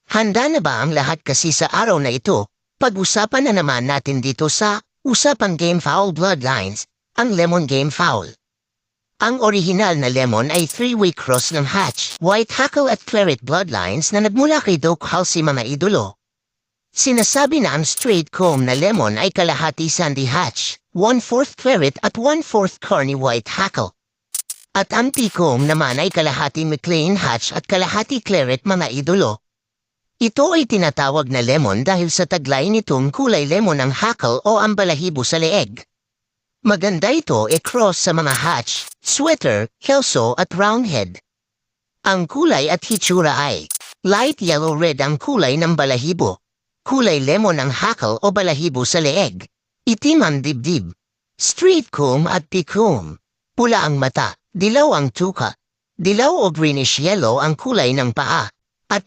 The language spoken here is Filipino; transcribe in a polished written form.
Handa na ba ang lahat kasi sa araw na ito? Pag-usapan na naman natin dito sa Usapang Game Foul Bloodlines, ang Lemon Game Foul. Ang orihinal na Lemon ay three-way cross ng Hatch, White Hackle at Claret Bloodlines na nagmula kay Doc Halsey mga idolo. Sinasabi na ang straight comb na Lemon ay kalahati Sandy Hatch, 1/4 Claret at 1/4 Carney White Hackle. At ang T-comb naman ay kalahati McLean Hatch at kalahati Claret mga idolo. Ito ay tinatawag na lemon dahil sa taglay nitong kulay lemon ang hackle o ang balahibo sa leeg. Maganda ito cross sa mga hatch, sweater, kelso at roundhead. Ang kulay at hitsura ay light yellow-red ang kulay ng balahibo, kulay lemon ang hackle o balahibo sa leeg, itim ang dibdib, straight comb at P-comb, pula ang mata, dilaw ang tuka, dilaw o greenish-yellow ang kulay ng paa, at